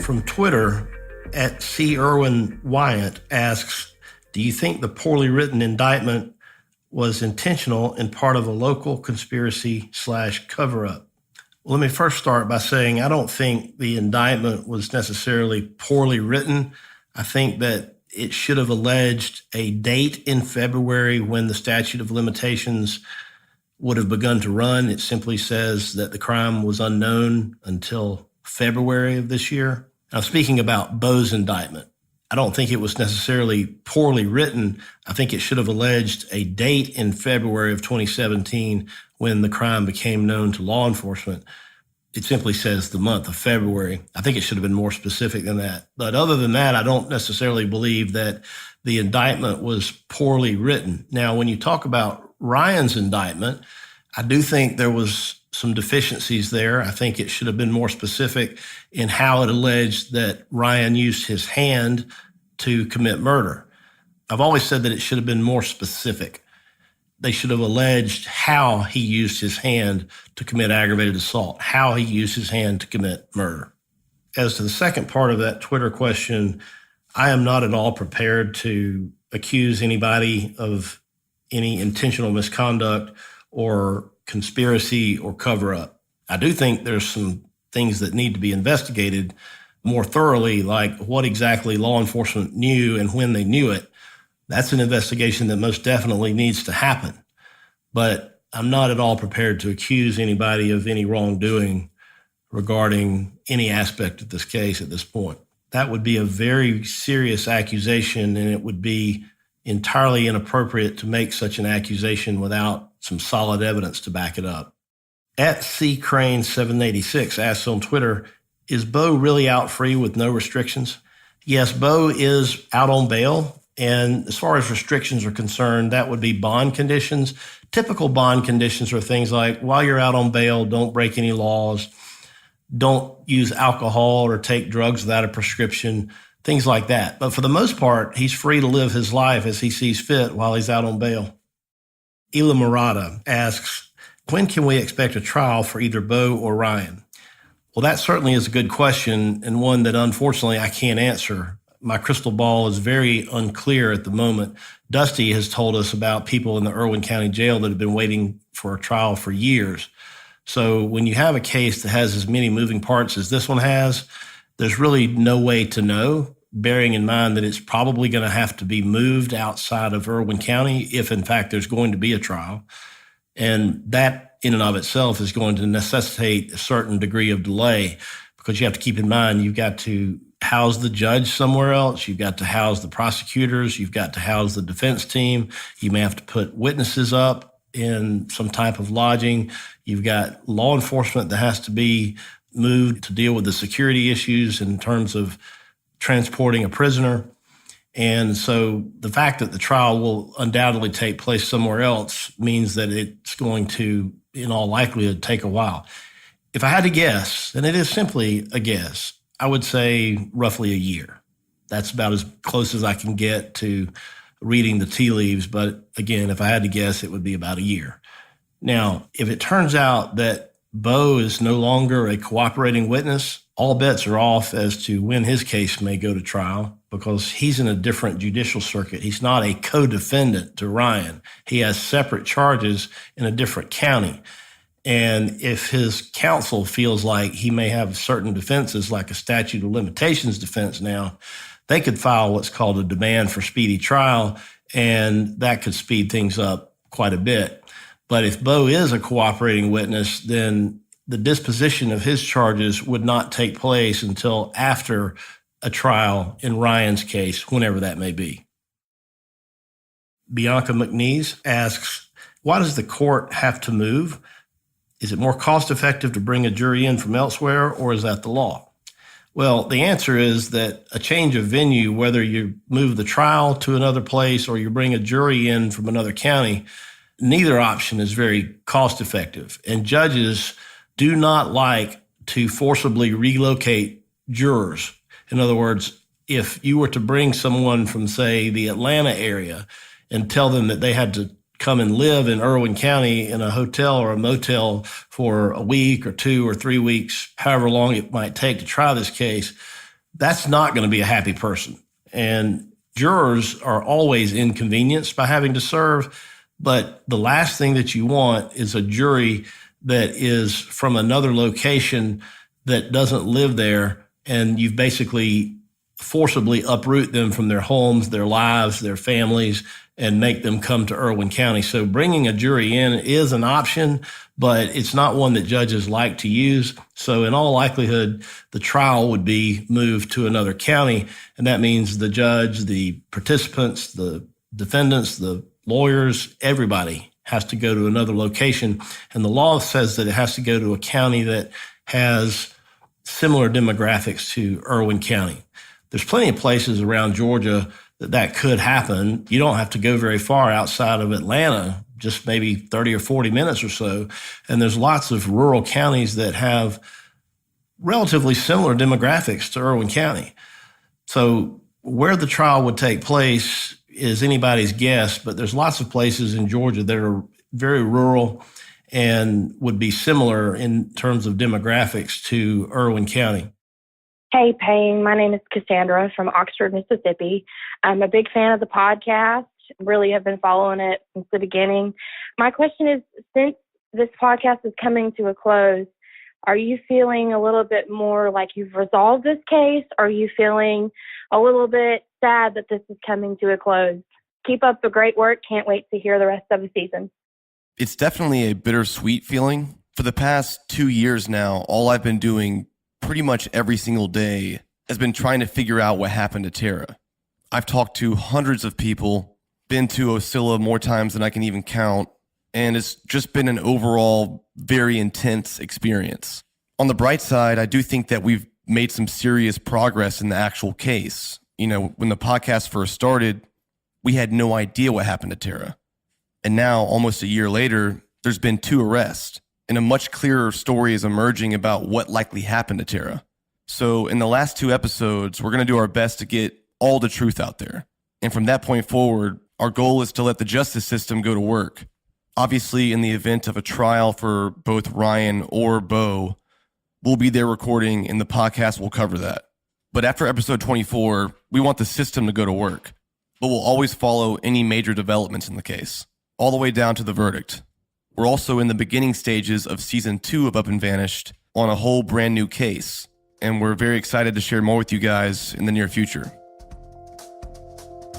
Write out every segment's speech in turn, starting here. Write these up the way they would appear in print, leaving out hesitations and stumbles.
From Twitter, at C. Irwin Wyatt asks, do you think the poorly written indictment was intentional and part of a local conspiracy / cover-up? Well, let me first start by saying I don't think the indictment was necessarily poorly written. I think that it should have alleged a date in February when the statute of limitations would have begun to run. It simply says that the crime was unknown until February of this year. Now, speaking about Bo's indictment, I don't think it was necessarily poorly written. I think it should have alleged a date in February of 2017 when the crime became known to law enforcement. It simply says the month of February. I think it should have been more specific than that. But other than that, I don't necessarily believe that the indictment was poorly written. Now, when you talk about Ryan's indictment, I do think there was some deficiencies there. I think it should have been more specific in how it alleged that Ryan used his hand to commit murder. I've always said that it should have been more specific. They should have alleged how he used his hand to commit aggravated assault, how he used his hand to commit murder. As to the second part of that Twitter question, I am not at all prepared to accuse anybody of any intentional misconduct or conspiracy or cover-up. I do think there's some things that need to be investigated more thoroughly, like what exactly law enforcement knew and when they knew it. That's an investigation that most definitely needs to happen. But I'm not at all prepared to accuse anybody of any wrongdoing regarding any aspect of this case at this point. That would be a very serious accusation, and it would be entirely inappropriate to make such an accusation without some solid evidence to back it up. At C. Crane 786 asks on Twitter, is Bo really out free with no restrictions? Yes, Bo is out on bail. And as far as restrictions are concerned, that would be bond conditions. Typical bond conditions are things like, while you're out on bail, don't break any laws, don't use alcohol or take drugs without a prescription, things like that. But for the most part, he's free to live his life as he sees fit while he's out on bail. Ela Murata asks, when can we expect a trial for either Bo or Ryan? Well, that certainly is a good question, and one that unfortunately I can't answer. My crystal ball is very unclear at the moment. Dusty has told us about people in the Irwin County Jail that have been waiting for a trial for years. So when you have a case that has as many moving parts as this one has, there's really no way to know, bearing in mind that it's probably going to have to be moved outside of Irwin County if, in fact, there's going to be a trial. And that, in and of itself, is going to necessitate a certain degree of delay, because you have to keep in mind you've got to house the judge somewhere else. You've got to house the prosecutors. You've got to house the defense team. You may have to put witnesses up in some type of lodging. You've got law enforcement that has to be moved to deal with the security issues in terms of transporting a prisoner. And so the fact that the trial will undoubtedly take place somewhere else means that it's going to, in all likelihood, take a while. If I had to guess, and it is simply a guess, I would say roughly a year. That's about as close as I can get to reading the tea leaves. But again, if I had to guess, it would be about a year. Now, if it turns out that Bo is no longer a cooperating witness, all bets are off as to when his case may go to trial, because he's in a different judicial circuit. He's not a co-defendant to Ryan. He has separate charges in a different county. And if his counsel feels like he may have certain defenses, like a statute of limitations defense now, they could file what's called a demand for speedy trial, and that could speed things up quite a bit. But if Bo is a cooperating witness, then the disposition of his charges would not take place until after a trial in Ryan's case, whenever that may be. Bianca McNeese asks, why does the court have to move? Is it more cost-effective to bring a jury in from elsewhere, or is that the law? Well, the answer is that a change of venue, whether you move the trial to another place or you bring a jury in from another county, neither option is very cost-effective. And judges do not like to forcibly relocate jurors. In other words, if you were to bring someone from, say, the Atlanta area and tell them that they had to come and live in Irwin County in a hotel or a motel for a week or 2 or 3 weeks, however long it might take to try this case, that's not going to be a happy person. And jurors are always inconvenienced by having to serve. But the last thing that you want is a jury that is from another location that doesn't live there, and you've basically forcibly uproot them from their homes, their lives, their families, and make them come to Irwin County. So bringing a jury in is an option, but it's not one that judges like to use. So in all likelihood, the trial would be moved to another county, and that means the judge, the participants, the defendants, the lawyers, everybody has to go to another location. And the law says that it has to go to a county that has similar demographics to Irwin County. There's plenty of places around Georgia that could happen. You don't have to go very far outside of Atlanta, just maybe 30 or 40 minutes or so. And there's lots of rural counties that have relatively similar demographics to Irwin County. So where the trial would take place is anybody's guess, but there's lots of places in Georgia that are very rural and would be similar in terms of demographics to Irwin County. Hey, Payne. My name is Cassandra from Oxford, Mississippi. I'm a big fan of the podcast. Really have been following it since the beginning. My question is, since this podcast is coming to a close, are you feeling a little bit more like you've resolved this case? Or are you feeling a little bit sad that this is coming to a close? Keep up the great work. Can't wait to hear the rest of the season. It's definitely a bittersweet feeling. For the past 2 years now, all I've been doing pretty much every single day has been trying to figure out what happened to Tara. I've talked to hundreds of people, been to Osceola more times than I can even count, and it's just been an overall very intense experience. On the bright side, I do think that we've made some serious progress in the actual case. You know, when the podcast first started, we had no idea what happened to Tara. And now, almost a year later, there's been 2 arrests, and a much clearer story is emerging about what likely happened to Tara. So in the last 2 episodes, we're going to do our best to get all the truth out there. And from that point forward, our goal is to let the justice system go to work. Obviously, in the event of a trial for both Ryan or Bo, we'll be there recording, and the podcast will cover that. But after episode 24, we want the system to go to work. But we'll always follow any major developments in the case, all the way down to the verdict. We're also in the beginning stages of season 2 of Up and Vanished on a whole brand new case, and we're very excited to share more with you guys in the near future.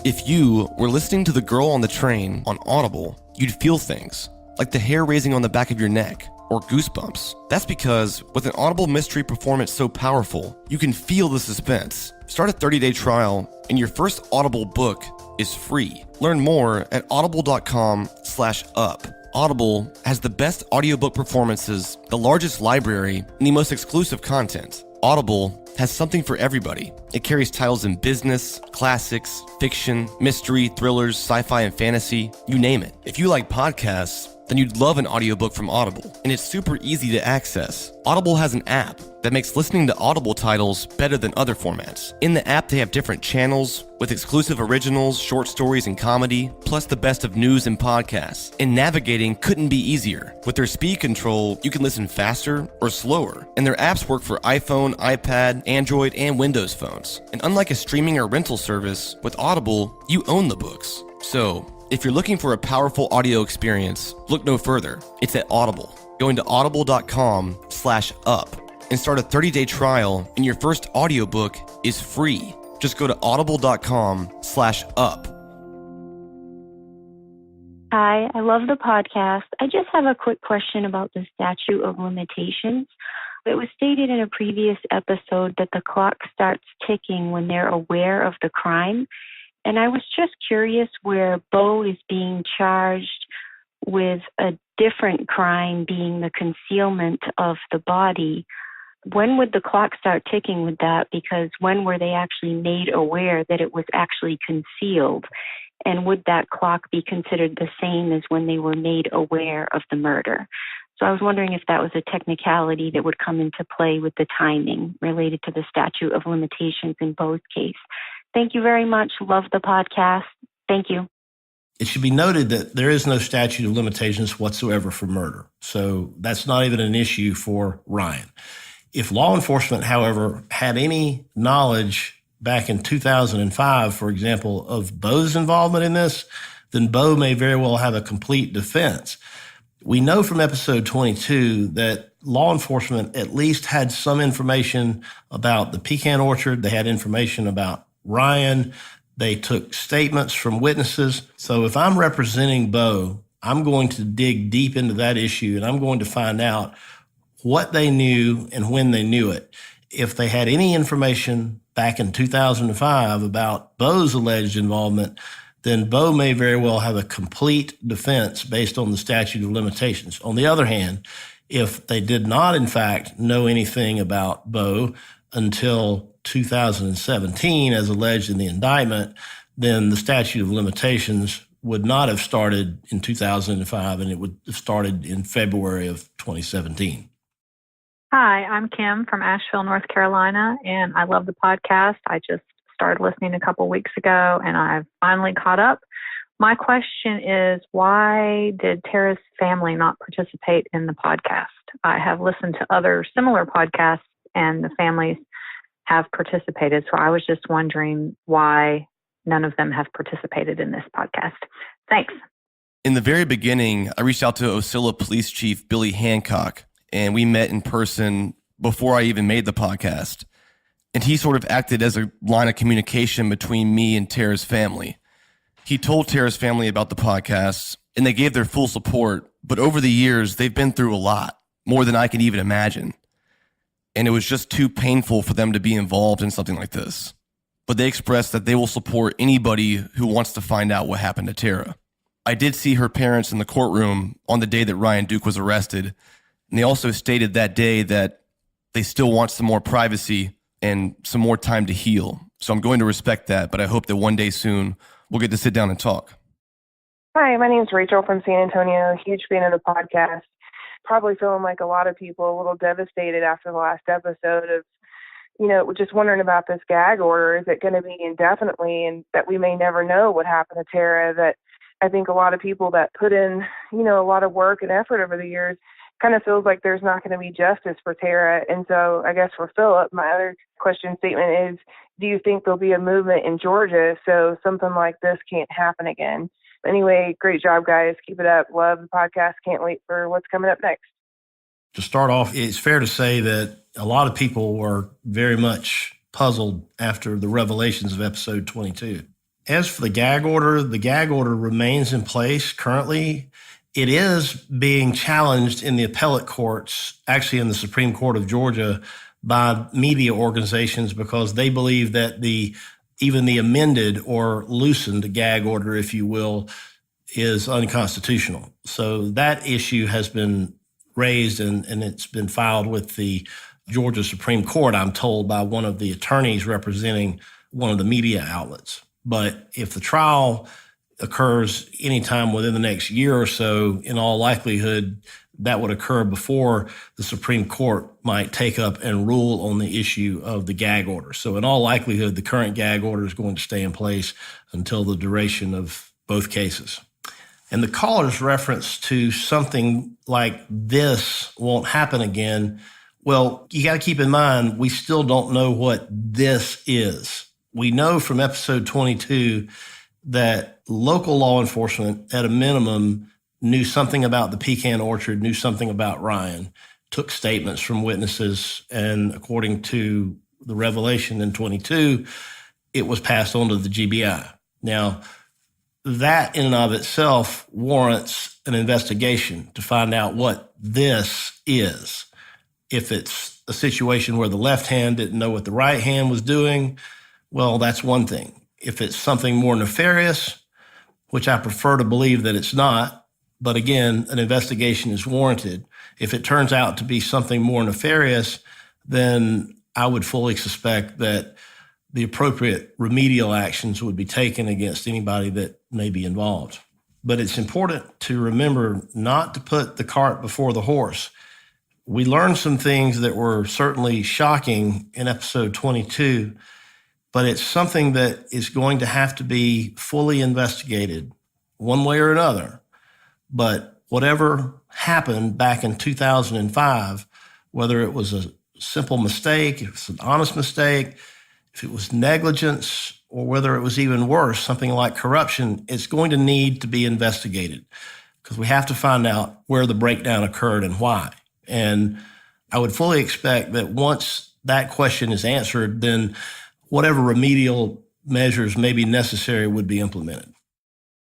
If you were listening to The Girl on the Train on Audible, you'd feel things, like the hair raising on the back of your neck, or goosebumps. That's because with an Audible mystery performance so powerful, you can feel the suspense. Start a 30-day trial, and your first Audible book is free. Learn more at audible.com/up. Audible has the best audiobook performances, the largest library, and the most exclusive content. Audible has something for everybody. It carries titles in business, classics, fiction, mystery, thrillers, sci-fi, and fantasy, you name it. If you like podcasts, then you'd love an audiobook from Audible, and it's super easy to access. Audible has an app that makes listening to Audible titles better than other formats. In the app, they have different channels with exclusive originals, short stories, and comedy, plus the best of news and podcasts. And navigating couldn't be easier. With their speed control, you can listen faster or slower, and their apps work for iPhone, iPad, Android, and Windows phones. And unlike a streaming or rental service, with Audible, you own the books. So, if you're looking for a powerful audio experience, look no further. It's at Audible. Going to audible.com/up and start a 30-day trial, and your first audiobook is free. Just go to audible.com/up. Hi, I love the podcast. I just have a quick question about the statute of limitations. It was stated in a previous episode that the clock starts ticking when they're aware of the crime. And I was just curious where Bo is being charged with a different crime being the concealment of the body. When would the clock start ticking with that? Because when were they actually made aware that it was actually concealed? And would that clock be considered the same as when they were made aware of the murder? So I was wondering if that was a technicality that would come into play with the timing related to the statute of limitations in Bo's case. Thank you very much. Love the podcast. Thank you. It should be noted that there is no statute of limitations whatsoever for murder. So that's not even an issue for Ryan. If law enforcement, however, had any knowledge back in 2005, for example, of Bo's involvement in this, then Bo may very well have a complete defense. We know from episode 22 that law enforcement at least had some information about the pecan orchard. They had information about Ryan. They took statements from witnesses. So if I'm representing Bo, I'm going to dig deep into that issue and I'm going to find out what they knew and when they knew it. If they had any information back in 2005 about Bo's alleged involvement, then Bo may very well have a complete defense based on the statute of limitations. On the other hand, if they did not, in fact, know anything about Bo until 2017, as alleged in the indictment, then the statute of limitations would not have started in 2005, and it would have started in February of 2017. Hi, I'm Kim from Asheville, North Carolina, and I love the podcast. I just started listening a couple weeks ago, and I've finally caught up. My question is, why did Tara's family not participate in the podcast? I have listened to other similar podcasts, and the families have participated, so I was just wondering why none of them have participated in this podcast. Thanks. In the very beginning, I reached out to Ocilla Police Chief Billy Hancock, and we met in person before I even made the podcast. And he sort of acted as a line of communication between me and Tara's family. He told Tara's family about the podcast, and they gave their full support. But over the years, they've been through a lot, more than I can even imagine. And it was just too painful for them to be involved in something like this. But they expressed that they will support anybody who wants to find out what happened to Tara. I did see her parents in the courtroom on the day that Ryan Duke was arrested. And they also stated that day that they still want some more privacy and some more time to heal. So I'm going to respect that, but I hope that one day soon we'll get to sit down and talk. Hi, my name is Rachel from San Antonio, huge fan of the podcast. Probably feeling like a lot of people a little devastated after the last episode of, just wondering about this gag order. Is it going to be indefinitely, and that we may never know what happened to Tara? That I think a lot of people that put in, a lot of work and effort over the years kind of feels like there's not going to be justice for Tara. And so I guess for Philip, my other question statement is, do you think there'll be a movement in Georgia so something like this can't happen again? Anyway, great job, guys. Keep it up. Love the podcast. Can't wait for what's coming up next. To start off, it's fair to say that a lot of people were very much puzzled after the revelations of episode 22. As for the gag order remains in place currently. It is being challenged in the appellate courts, actually in the Supreme Court of Georgia, by media organizations because they believe that even the amended or loosened gag order, if you will, is unconstitutional. So that issue has been raised and it's been filed with the Georgia Supreme Court, I'm told, by one of the attorneys representing one of the media outlets. But if the trial occurs anytime within the next year or so, in all likelihood, that would occur before the Supreme Court might take up and rule on the issue of the gag order. So in all likelihood, the current gag order is going to stay in place until the duration of both cases. And the caller's reference to something like this won't happen again. Well, you got to keep in mind, we still don't know what this is. We know from episode 22 that local law enforcement, at a minimum, knew something about the pecan orchard, knew something about Ryan, took statements from witnesses, and according to the revelation in 22, it was passed on to the GBI. Now, that in and of itself warrants an investigation to find out what this is. If it's a situation where the left hand didn't know what the right hand was doing, well, that's one thing. If it's something more nefarious, which I prefer to believe that it's not, but again, an investigation is warranted. If it turns out to be something more nefarious, then I would fully suspect that the appropriate remedial actions would be taken against anybody that may be involved. But it's important to remember not to put the cart before the horse. We learned some things that were certainly shocking in episode 22, but it's something that is going to have to be fully investigated one way or another. But whatever happened back in 2005, whether it was a simple mistake, if it's an honest mistake, if it was negligence, or whether it was even worse, something like corruption, it's going to need to be investigated because we have to find out where the breakdown occurred and why. And I would fully expect that once that question is answered, then whatever remedial measures may be necessary would be implemented.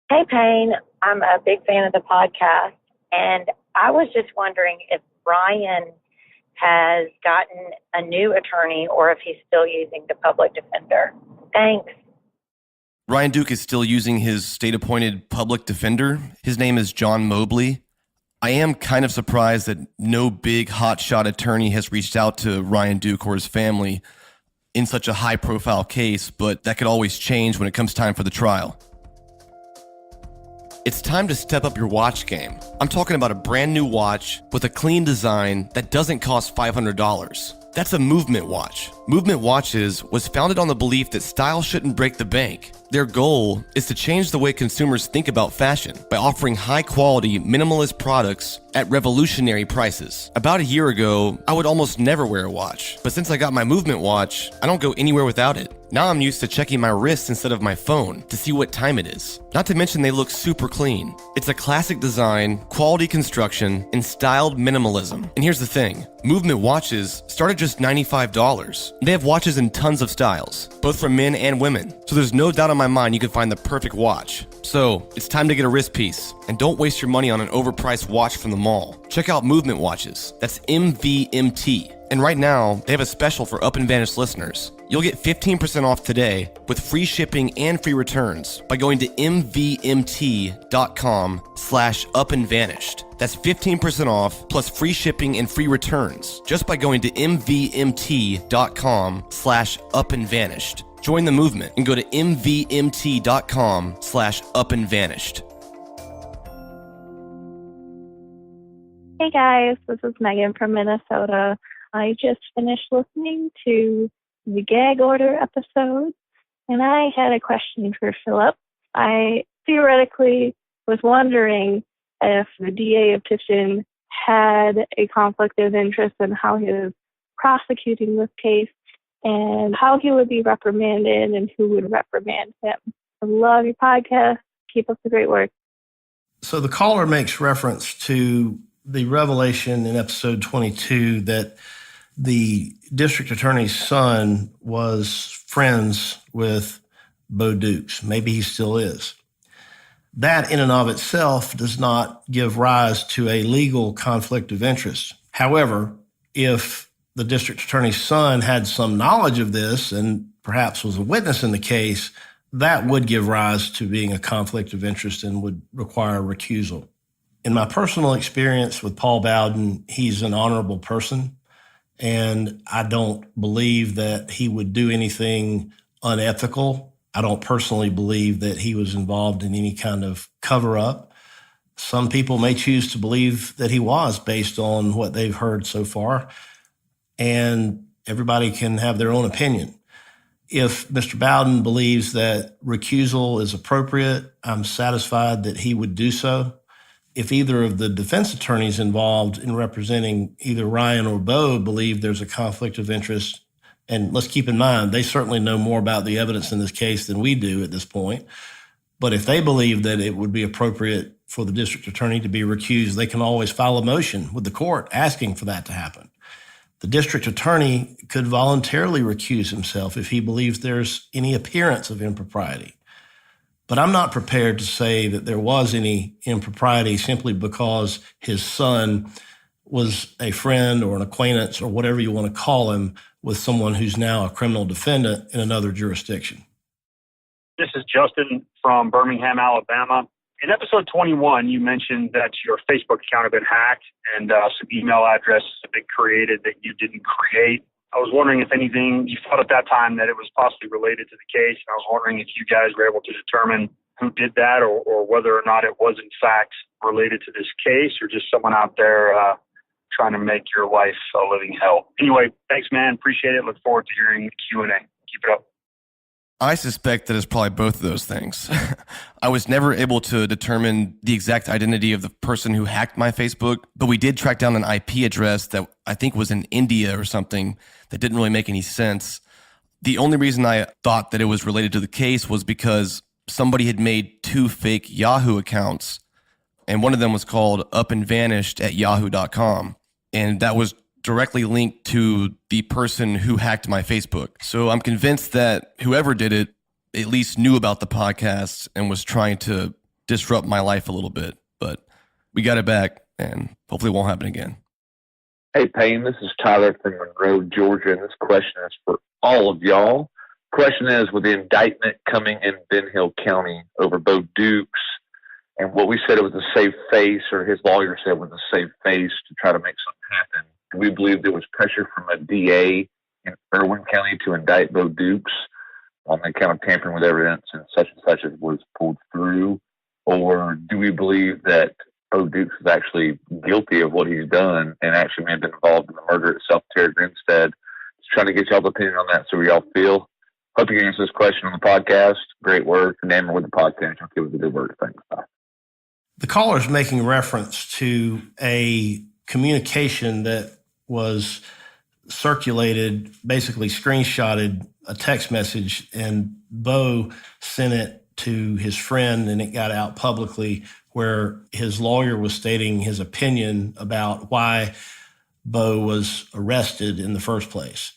Hey, Payne. I'm a big fan of the podcast, and I was just wondering if Ryan has gotten a new attorney or if he's still using the public defender. Thanks. Ryan Duke is still using his state-appointed public defender. His name is John Mobley. I am kind of surprised that no big hotshot attorney has reached out to Ryan Duke or his family in such a high-profile case, but that could always change when it comes time for the trial. It's time to step up your watch game. I'm talking about a brand new watch with a clean design that doesn't cost $500. That's a Movement watch. Movement Watches was founded on the belief that style shouldn't break the bank. Their goal is to change the way consumers think about fashion by offering high-quality, minimalist products at revolutionary prices. About a year ago, I would almost never wear a watch, but since I got my Movement watch, I don't go anywhere without it. Now I'm used to checking my wrist instead of my phone to see what time it is. Not to mention they look super clean. It's a classic design, quality construction, and styled minimalism. And here's the thing, Movement watches start at just $95. They have watches in tons of styles, both for men and women. So there's no doubt in my mind you can find the perfect watch. So it's time to get a wrist piece, and don't waste your money on an overpriced watch from the mall. Check out Movement Watches. That's MVMT. And right now, they have a special for Up and Vanished listeners. You'll get 15% off today with free shipping and free returns by going to mvmt.com/upandvanished. That's 15% off plus free shipping and free returns just by going to mvmt.com/upandvanished. Join the movement and go to mvmt.com/upandvanished. Hey guys, this is Megan from Minnesota. I just finished listening to the gag order episode, and I had a question for Philip. I theoretically was wondering if the DA of Tipton had a conflict of interest in how he was prosecuting this case and how he would be reprimanded and who would reprimand him. I love your podcast. Keep up the great work. So the caller makes reference to the revelation in episode 22 that the district attorney's son was friends with Bo Dukes. Maybe he still is. That in and of itself does not give rise to a legal conflict of interest. However, if the district attorney's son had some knowledge of this and perhaps was a witness in the case, that would give rise to being a conflict of interest and would require recusal. In my personal experience with Paul Bowden, he's an honorable person, and I don't believe that he would do anything unethical. I don't personally believe that he was involved in any kind of cover-up. Some people may choose to believe that he was based on what they've heard so far, and everybody can have their own opinion. If Mr. Bowden believes that recusal is appropriate, I'm satisfied that he would do so. If either of the defense attorneys involved in representing either Ryan or Bo believe there's a conflict of interest, and let's keep in mind, they certainly know more about the evidence in this case than we do at this point. But if they believe that it would be appropriate for the district attorney to be recused, they can always file a motion with the court asking for that to happen. The district attorney could voluntarily recuse himself if he believes there's any appearance of impropriety. But I'm not prepared to say that there was any impropriety simply because his son was a friend or an acquaintance or whatever you want to call him with someone who's now a criminal defendant in another jurisdiction. This is Justin from Birmingham, Alabama. In episode 21, you mentioned that your Facebook account had been hacked and some email addresses have been created that you didn't create. I was wondering if anything, you thought at that time that it was possibly related to the case, and I was wondering if you guys were able to determine who did that or whether or not it was in fact related to this case or just someone out there trying to make your life a living hell. Anyway, thanks, man. Appreciate it. Look forward to hearing the Q&A. Keep it up. I suspect that it's probably both of those things. I was never able to determine the exact identity of the person who hacked my Facebook, but we did track down an IP address that I think was in India or something that didn't really make any sense. The only reason I thought that it was related to the case was because somebody had made 2 fake Yahoo accounts, and one of them was called upandvanished@yahoo.com, and that was directly linked to the person who hacked my Facebook. So I'm convinced that whoever did it at least knew about the podcast and was trying to disrupt my life a little bit. But we got it back, and hopefully it won't happen again. Hey, Payne, this is Tyler from Monroe, Georgia, and this question is for all of y'all. Question is, with the indictment coming in Ben Hill County over Bo Dukes, and what we said it was a safe face, or his lawyer said was a safe face to try to make something happen, do we believe there was pressure from a DA in Irwin County to indict Bo Dukes on the account of tampering with evidence and such as was pulled through? Or do we believe that Bo Dukes is actually guilty of what he's done and actually may have been involved in the murder itself, Tara Grinstead? Just trying to get y'all's opinion on that so y'all feel. Hope you can answer this question on the podcast. Great work. Enamored with the podcast. I'll give it a good word. Thanks. Bye. The caller is making reference to a communication that was circulated, basically screenshotted a text message, and Bo sent it to his friend, and it got out publicly, where his lawyer was stating his opinion about why Bo was arrested in the first place.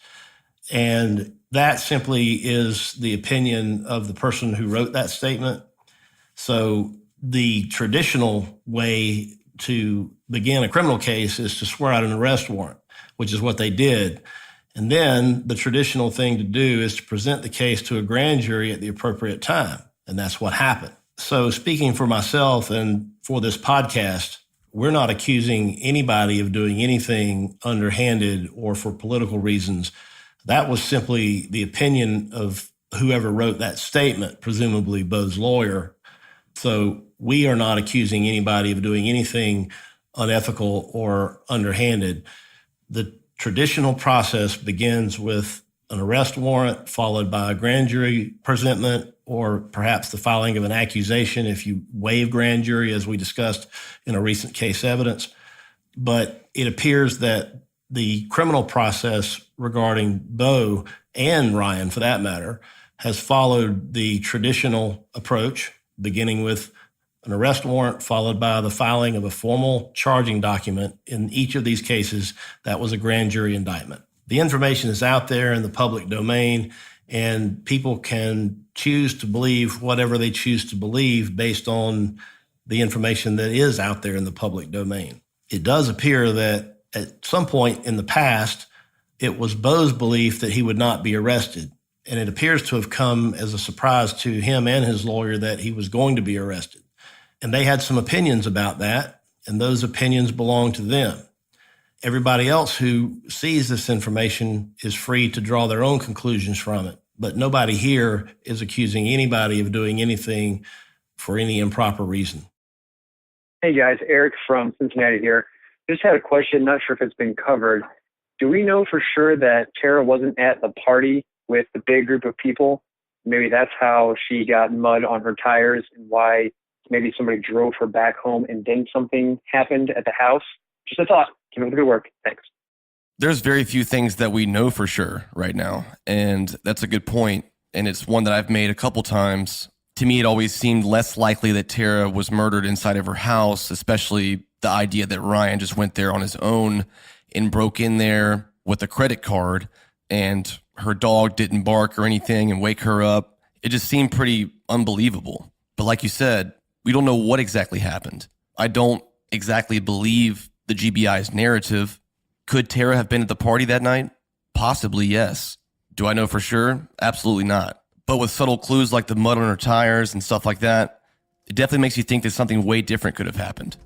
And that simply is the opinion of the person who wrote that statement. So the traditional way to begin a criminal case is to swear out an arrest warrant, which is what they did. And then the traditional thing to do is to present the case to a grand jury at the appropriate time. And that's what happened. So speaking for myself and for this podcast, we're not accusing anybody of doing anything underhanded or for political reasons. That was simply the opinion of whoever wrote that statement, presumably Bo's lawyer. So we are not accusing anybody of doing anything unethical or underhanded. The traditional process begins with an arrest warrant followed by a grand jury presentment, or perhaps the filing of an accusation if you waive grand jury, as we discussed in a recent case evidence. But it appears that the criminal process regarding Bo and Ryan, for that matter, has followed the traditional approach, beginning with an arrest warrant followed by the filing of a formal charging document. In each of these cases, that was a grand jury indictment. The information is out there in the public domain, and people can choose to believe whatever they choose to believe based on the information that is out there in the public domain. It does appear that at some point in the past, it was Bo's belief that he would not be arrested. And it appears to have come as a surprise to him and his lawyer that he was going to be arrested. And they had some opinions about that, and those opinions belong to them. Everybody else who sees this information is free to draw their own conclusions from it. But nobody here is accusing anybody of doing anything for any improper reason. Hey guys, Eric from Cincinnati here. Just had a question, not sure if it's been covered. Do we know for sure that Tara wasn't at the party with the big group of people? Maybe that's how she got mud on her tires and why maybe somebody drove her back home and then something happened at the house. Just a thought. Keep up the good work. Thanks. There's very few things that we know for sure right now, and that's a good point, and it's one that I've made a couple times. To me, it always seemed less likely that Tara was murdered inside of her house, especially the idea that Ryan just went there on his own and broke in there with a credit card, and her dog didn't bark or anything and wake her up. It just seemed pretty unbelievable. But like you said, we don't know what exactly happened. I don't exactly believe the GBI's narrative. Could Tara have been at the party that night? Possibly, yes. Do I know for sure? Absolutely not. But with subtle clues like the mud on her tires and stuff like that, it definitely makes you think that something way different could have happened.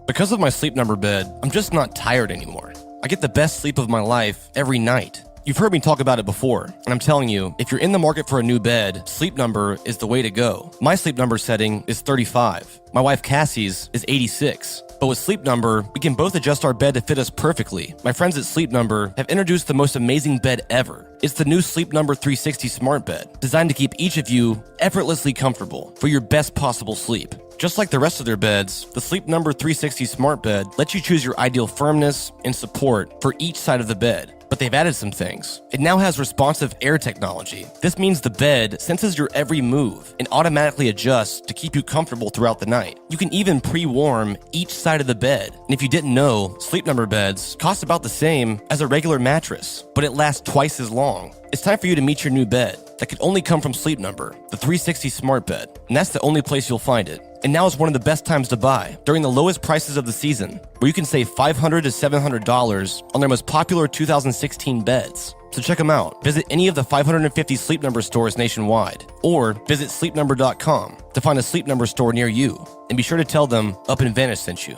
Because of my sleep number bed, I'm just not tired anymore. I get the best sleep of my life every night. You've heard me talk about it before, and I'm telling you, if you're in the market for a new bed, Sleep Number is the way to go. My Sleep Number setting is 35. My wife Cassie's is 86. But with Sleep Number, we can both adjust our bed to fit us perfectly. My friends at Sleep Number have introduced the most amazing bed ever. It's the new Sleep Number 360 smart bed, designed to keep each of you effortlessly comfortable for your best possible sleep. Just like the rest of their beds, the Sleep Number 360 smart bed lets you choose your ideal firmness and support for each side of the bed. But they've added some things. It now has responsive air technology. This means the bed senses your every move and automatically adjusts to keep you comfortable throughout the night. You can even pre-warm each side of the bed. And if you didn't know, Sleep Number beds cost about the same as a regular mattress, but it lasts twice as long. It's time for you to meet your new bed that could only come from Sleep Number, the 360 smart bed. And that's the only place you'll find it. And now is one of the best times to buy, during the lowest prices of the season, where you can save $500 to $700 on their most popular 2016 beds. So check them out. Visit any of the 550 Sleep Number stores nationwide, or visit sleepnumber.com to find a Sleep Number store near you. And be sure to tell them Up in Vanish sent you.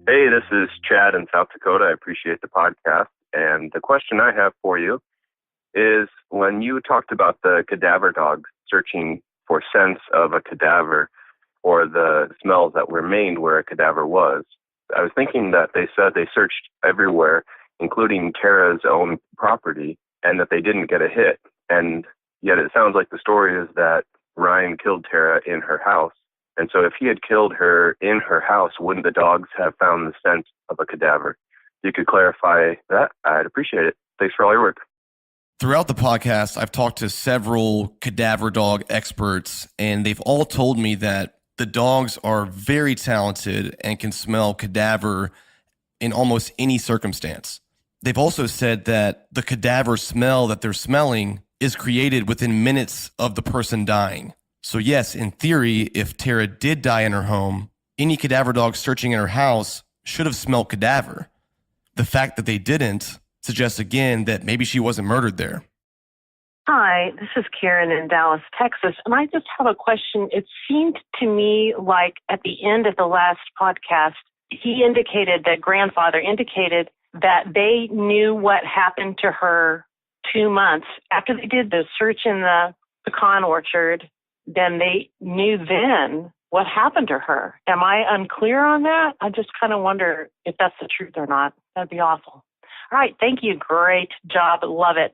Hey, this is Chad in South Dakota. I appreciate the podcast. And the question I have for you is, when you talked about the cadaver dogs searching for scents of a cadaver or the smells that remained where a cadaver was, I was thinking that they said they searched everywhere, including Tara's own property, and that they didn't get a hit. And yet it sounds like the story is that Ryan killed Tara in her house. And so if he had killed her in her house, wouldn't the dogs have found the scent of a cadaver? If you could clarify that, I'd appreciate it. Thanks for all your work. Throughout the podcast, I've talked to several cadaver dog experts, and they've all told me that the dogs are very talented and can smell cadaver in almost any circumstance. They've also said that the cadaver smell that they're smelling is created within minutes of the person dying. So yes, in theory, if Tara did die in her home, any cadaver dog searching in her house should have smelled cadaver. The fact that they didn't suggests again that maybe she wasn't murdered there. Hi, this is Karen in Dallas, Texas, and I just have a question. It seemed to me like at the end of the last podcast, grandfather indicated that they knew what happened to her 2 months after they did the search in the pecan orchard. Then they knew then what happened to her. Am I unclear on that? I just kind of wonder if that's the truth or not. That'd be awful. All right. Thank you. Great job. Love it.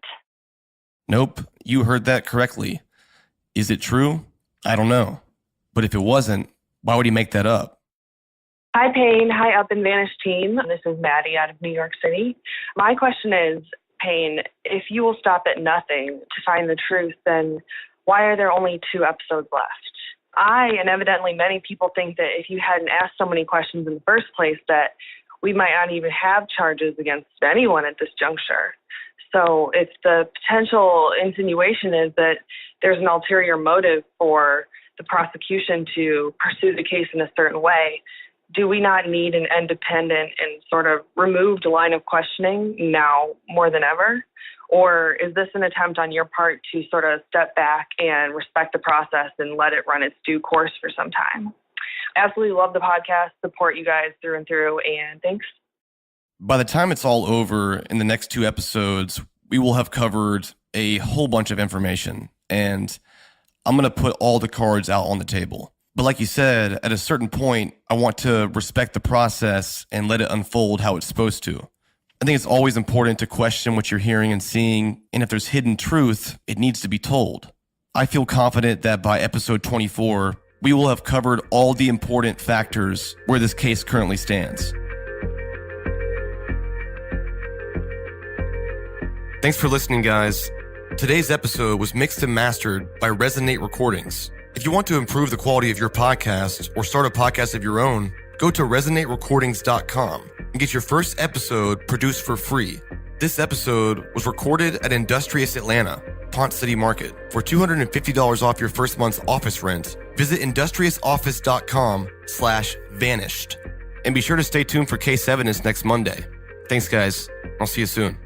Nope. You heard that correctly. Is it true? I don't know. But if it wasn't, why would he make that up? Hi, Payne. Hi, Up and Vanish team. This is Maddie out of New York City. My question is, Payne, if you will stop at nothing to find the truth, then why are there only 2 episodes left? I, and evidently many people, think that if you hadn't asked so many questions in the first place, that we might not even have charges against anyone at this juncture. So if the potential insinuation is that there's an ulterior motive for the prosecution to pursue the case in a certain way, do we not need an independent and sort of removed line of questioning now more than ever? Or is this an attempt on your part to sort of step back and respect the process and let it run its due course for some time? Absolutely love the podcast, support you guys through and through, and thanks. By the time it's all over in the next 2 episodes, we will have covered a whole bunch of information, and I'm going to put all the cards out on the table. But like you said, at a certain point, I want to respect the process and let it unfold how it's supposed to. I think it's always important to question what you're hearing and seeing, and if there's hidden truth, it needs to be told. I feel confident that by episode 24, we will have covered all the important factors where this case currently stands. Thanks for listening, guys. Today's episode was mixed and mastered by Resonate Recordings. If you want to improve the quality of your podcast or start a podcast of your own, go to resonaterecordings.com and get your first episode produced for free. This episode was recorded at Industrious Atlanta, Ponce City Market. For $250 off your first month's office rent, visit industriousoffice.com/vanished. And be sure to stay tuned for case evidence next Monday. Thanks, guys. I'll see you soon.